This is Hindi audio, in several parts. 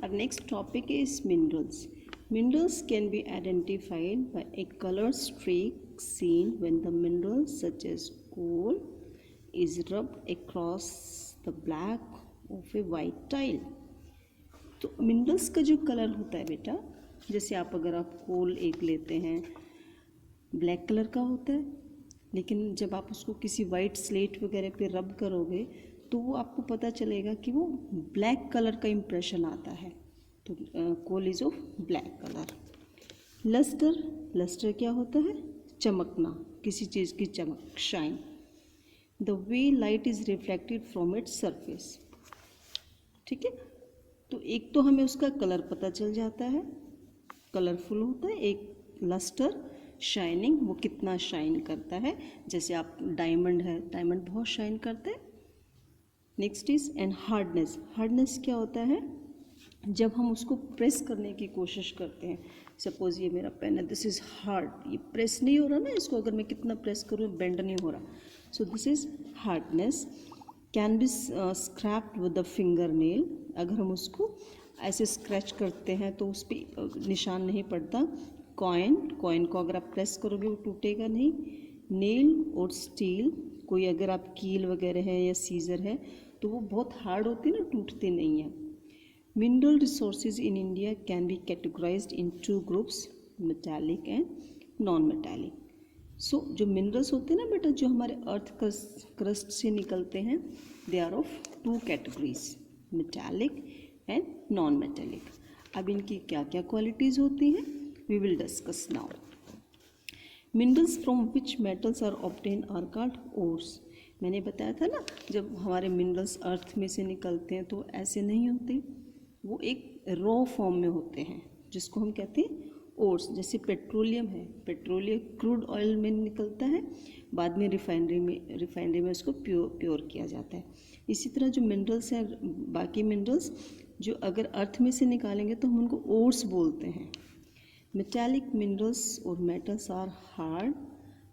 Our next topic is minerals. Minerals can be identified by a color streak seen when the mineral such as coal is rubbed across the black of a white tile. तो मिनरल्स का जो कलर होता है बेटा, जैसे अगर आप कोल एक लेते हैं ब्लैक कलर का होता है, लेकिन जब आप उसको किसी वाइट स्लेट वगैरह पे रब करोगे तो वो आपको पता चलेगा कि वो ब्लैक कलर का इम्प्रेशन आता है. तो coal is of black colour. Lustre क्या होता है? चमकना, किसी चीज़ की चमक, shine. The way light is reflected from its surface. ठीक है, तो एक तो हमें उसका कलर पता चल जाता है, कलरफुल होता है. एक लस्टर, शाइनिंग, वो कितना शाइन करता है. जैसे आप डायमंड है, डायमंड बहुत शाइन करता है. नेक्स्ट इज एंड हार्डनेस क्या होता है? जब हम उसको प्रेस करने की कोशिश करते हैं. सपोज ये मेरा पेन है, दिस इज़ हार्ड, ये प्रेस नहीं हो रहा ना, इसको अगर मैं कितना प्रेस करूँ बेंड नहीं हो रहा. So this is hardness. Can be scraped with the finger nail. अगर हम उसको ऐसे स्क्रैच करते हैं तो उस पर निशान नहीं पड़ता. कॉइन को अगर आप प्रेस करोगे वो टूटेगा नहीं. नेल और स्टील, कोई अगर आप कील वगैरह है या सीजर है तो वो बहुत हार्ड होती है ना, टूटते नहीं हैं. Mineral resources in India can be categorised in 2 groups, metallic and non metallic. So जो मिनरल्स होते हैं ना बेटा, जो हमारे अर्थ क्रस्ट से निकलते हैं, they are of 2 categories, metallic and non metallic. अब इनकी क्या क्या क्वालिटीज़ होती हैं we will discuss now. Minerals from which metals are obtain are called ores. मैंने बताया था ना, जब हमारे मिनरल्स अर्थ में से निकलते हैं तो ऐसे नहीं होते, वो एक रॉ फॉर्म में होते हैं जिसको हम कहते हैं ओर्स. जैसे पेट्रोलियम है, पेट्रोलियम क्रूड ऑयल में निकलता है, बाद में रिफाइनरी में उसको प्योर किया जाता है. इसी तरह जो मिनरल्स हैं, बाकी मिनरल्स जो अगर अर्थ में से निकालेंगे तो हम उनको ओर्स बोलते हैं. मेटालिक मिनरल्स और मेटल्स आर हार्ड,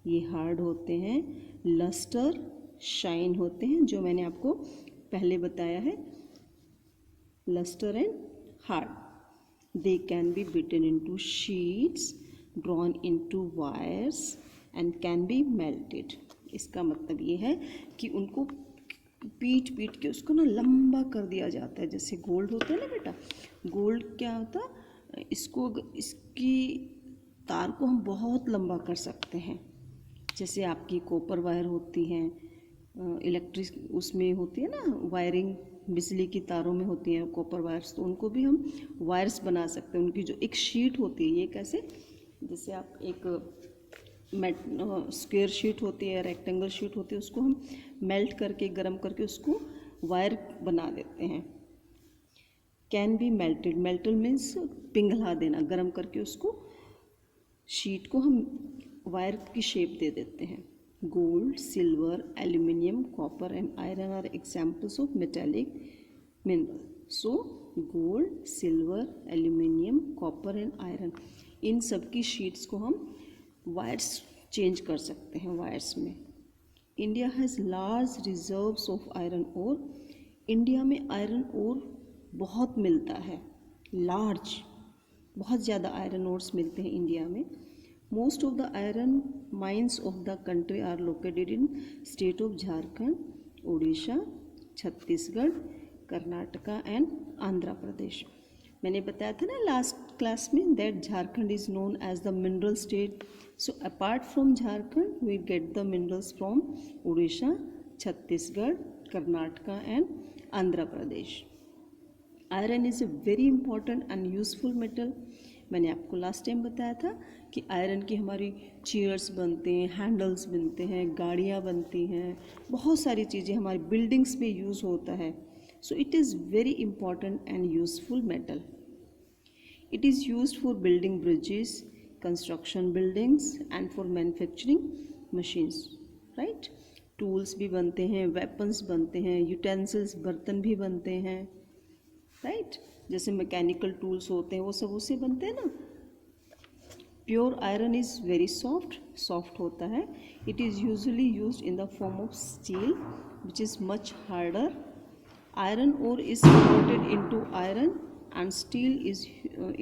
ये हार्ड होते हैं. लस्टर, शाइन होते हैं, जो मैंने आपको पहले बताया है, lustre and hard. They can be beaten into sheets, drawn into wires and can be melted. इसका मतलब ये है कि उनको पीट के उसको ना लंबा कर दिया जाता है. जैसे गोल्ड होता है ना बेटा, गोल्ड क्या होता है, इसकी तार को हम बहुत लंबा कर सकते हैं. जैसे आपकी कॉपर वायर होती हैं, इलेक्ट्रिक उसमें होती है ना वायरिंग, बिजली की तारों में होती हैं कॉपर वायर्स, तो उनको भी हम वायर्स बना सकते हैं. उनकी जो एक शीट होती है, ये कैसे, जैसे आप एक स्क्वायर शीट होती है, रेक्टेंगल शीट होती है, उसको हम मेल्ट करके, गर्म करके उसको वायर बना देते हैं. कैन बी मेल्टेड, मेल्टल मीन्स पिघला देना, गर्म करके उसको शीट को हम वायर की शेप दे देते हैं. Gold, silver, aluminium, copper and iron are examples of metallic mineral. So gold, silver, aluminium, copper and iron, इन सब की शीट्स को हम वायर्स चेंज कर सकते हैं वायर्स में. India has large reserves of iron ore. India में आयरन ओर बहुत मिलता है, लार्ज, बहुत ज़्यादा आयरन ओर्स मिलते हैं इंडिया में. Most of the iron mines of the country are located in state of Jharkhand, Orissa, Chhattisgarh, Karnataka and Andhra Pradesh. मैंने बताया था ना लास्ट क्लास में that Jharkhand is known as the mineral state. So apart from Jharkhand we get the minerals from Orissa, Chhattisgarh, Karnataka and Andhra Pradesh. Iron is a very important and useful metal. मैंने आपको लास्ट टाइम बताया था कि आयरन की हमारी चेयर्स बनते हैं, हैंडल्स बनते हैं, गाड़ियाँ बनती हैं, बहुत सारी चीज़ें हमारी बिल्डिंग्स पे यूज़ होता है. So it is very important and useful metal. It is used for building bridges, construction buildings and for manufacturing machines. Right, tools भी बनते हैं, वेपन्स बनते हैं, यूटेंसिल्स, बर्तन भी बनते हैं. राइट, जैसे मैकेनिकल टूल्स होते हैं वो सब उससे बनते हैं ना. Pure iron is very soft होता है. It is usually used in the form of steel which is much harder. Iron ore is converted into iron and steel is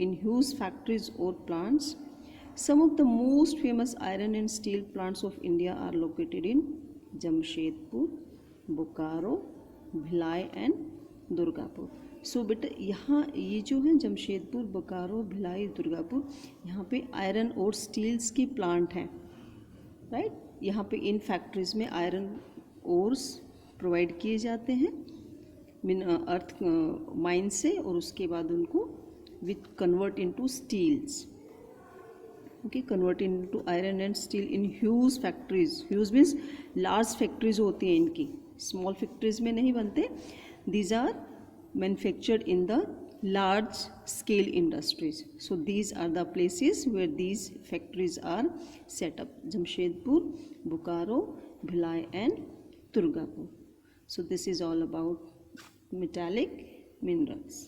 in huge factories or plants. Some of the most famous iron and steel plants of India are located in Jamshedpur, Bokaro, Bhilai and Durgapur. So बेटा यहाँ ये जो है जमशेदपुर, बोकारो, भिलाई, दुर्गापुर, यहाँ पे आयरन और स्टील्स की प्लांट हैं, राइट. यहाँ पे इन फैक्ट्रीज में आयरन ओर्स प्रोवाइड किए जाते हैं अर्थ माइन से, और उसके बाद उनको with convert into steels. Okay, convert into iron and steel in huge factories. Huge means large factories होती हैं इनकी, स्मॉल फैक्ट्रीज में नहीं बनते. These are manufactured in the large scale industries. So these are the places where these factories are set up: Jamshedpur, Bokaro, Bhilai and Durgapur. So this is all about metallic minerals.